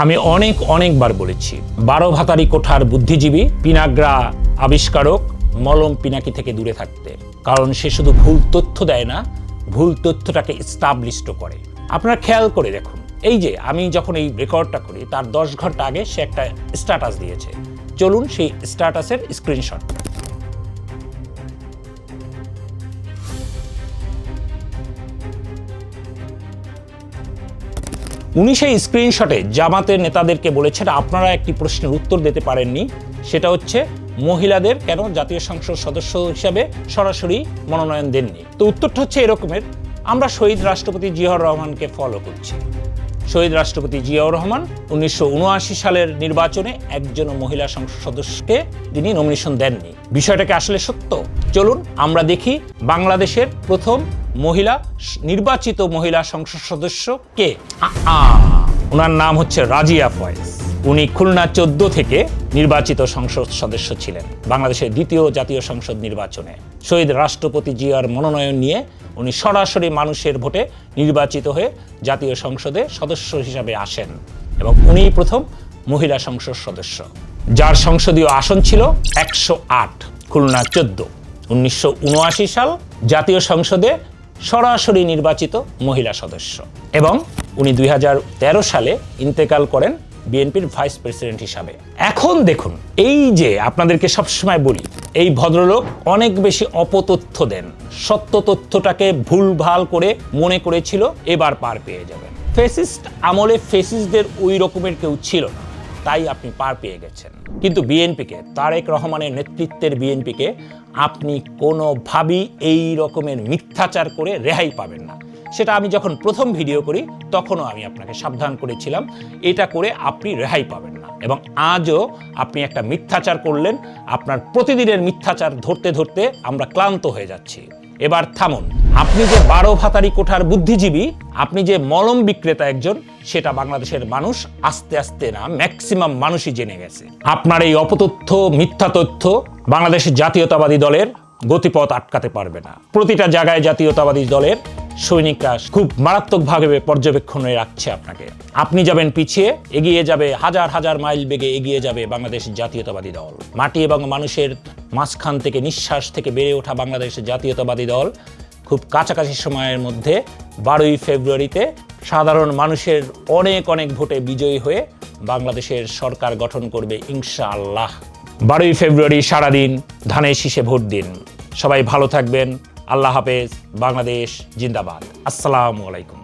আমি অনেকবার বলেছি, 12 ভাতারি কোঠার বুদ্ধিজীবী পিনাগ্রা আবিষ্কারক মলম পিনাকি থেকে দূরে থাকতে। কারণ সে শুধু ভুল তথ্য দেয় না, ভুল তথ্যটাকে এস্টাবলিশড করে। আপনারা খেয়াল করে দেখুন, এই যে আমি যখন এই রেকর্ডটা করি তার 10 ঘন্টা আগে সে একটা স্ট্যাটাস দিয়েছে। চলুন সেই স্ট্যাটাসের স্ক্রিনশট। উনি সেই স্ক্রিনশটে জামাতের নেতাদেরকে বলেছেন, আপনারা একটি প্রশ্নের উত্তর দিতে পারেননি, সেটা হচ্ছে মহিলাদের কেন জাতীয় সংসদ সদস্য হিসাবে সরাসরি মনোনয়ন দেননি। তো উত্তরটা হচ্ছে এরকমের, আমরা শহীদ রাষ্ট্রপতি জিয়াউর রহমানকে ফলো করছি। শহীদ রাষ্ট্রপতি জিয়াউর রহমান 1979 সালের নির্বাচনে একজন মহিলা সংসদ সদস্যকে তিনি নমিনেশন দেননি। বিষয়টাকে আসলে সত্য? চলুন আমরা দেখি বাংলাদেশের প্রথম নির্বাচিত মহিলা সংসদ সদস্য কে। ওনার নাম হচ্ছে রাজিয়া ফয়েজ। উনি খুলনা 14 থেকে নির্বাচিত সংসদ সদস্য ছিলেন। বাংলাদেশের দ্বিতীয় জাতীয় সংসদ নির্বাচনে শহীদ রাষ্ট্রপতি জিয়ার মনোনয়ন নিয়ে উনি সরাসরি মানুষের ভোটে নির্বাচিত হয়ে জাতীয় সংসদে সদস্য হিসাবে আসেন এবং উনিই প্রথম মহিলা সংসদ সদস্য, যার সংসদীয় আসন ছিল 108। খুলনা 14, 1979 সাল জাতীয় সংসদে সরাসরি নির্বাচিত মহিলা সদস্য। এবং উনি 2013 সালে ইন্তেকাল করেন বিএনপির ভাইস প্রেসিডেন্ট হিসাবে। এখন দেখুন, এই যে আপনাদেরকে সবসময় বলি, এই ভদ্রলোক অনেক বেশি অপতথ্য দেন। সত্য তথ্যটাকে ভুলভাল করে মনে করেছিল এবার পার পেয়ে যাবেন। ফেসিস্ট আমলে ফেসিস্টদের ওই রকমের কেউ ছিল না, তাই আপনি পার পেয়ে গেছেন। কিন্তু বিএনপিকে, তারেক রহমানের নেতৃত্বের বিএনপিকে আপনি কোনোভাবেই এই রকমের মিথ্যাচার করে রেহাই পাবেন না। সেটা আমি যখন প্রথম ভিডিও করি তখনও আমি আপনাকে সাবধান করেছিলাম, এটা করে আপনি রেহাই পাবেন না। এবং আজও আপনি একটা মিথ্যাচার করলেন। আপনার প্রতিদিনের মিথ্যাচার ধরতে ধরতে আমরা ক্লান্ত হয়ে যাচ্ছি। এবার থামুন। আপনি যে 12 ভাতারি কোঠার বুদ্ধিজীবী, আপনি যে মলম বিক্রেতা একজন, সেটা বাংলাদেশের মানুষ আস্তে আস্তে না, ম্যাক্সিমাম মানুষই জেনে গেছে। আপনার এই অপতথ্য, মিথ্যা তথ্য বাংলাদেশের জাতীয়তাবাদী দলের গতিপথ আটকাতে পারবে না। প্রতিটা জায়গায় জাতীয়তাবাদী দলের সৈনিকরা খুব মারাত্মকভাবে পর্যবেক্ষণে রাখছে আপনাকে। আপনি যাবেন পিছিয়ে, এগিয়ে যাবে হাজার হাজার মাইল বেগে এগিয়ে যাবে বাংলাদেশ জাতীয়তাবাদী দল। মাটি এবং মানুষের মাঝখান থেকে, নিঃশ্বাস থেকে বেড়ে ওঠা বাংলাদেশের জাতীয়তাবাদী দল খুব কাছাকাছি সময়ের মধ্যে 12ই ফেব্রুয়ারিতে সাধারণ মানুষের অনেক ভোটে বিজয়ী হয়ে বাংলাদেশের সরকার গঠন করবে ইনশাআল্লাহ। 12ই ফেব্রুয়ারি সারাদিন ধানের শীষে ভোট দিন। সবাই ভালো থাকবেন। আল্লাহ হাফেজ। বাংলাদেশ জিন্দাবাদ। আসসালামু আলাইকুম।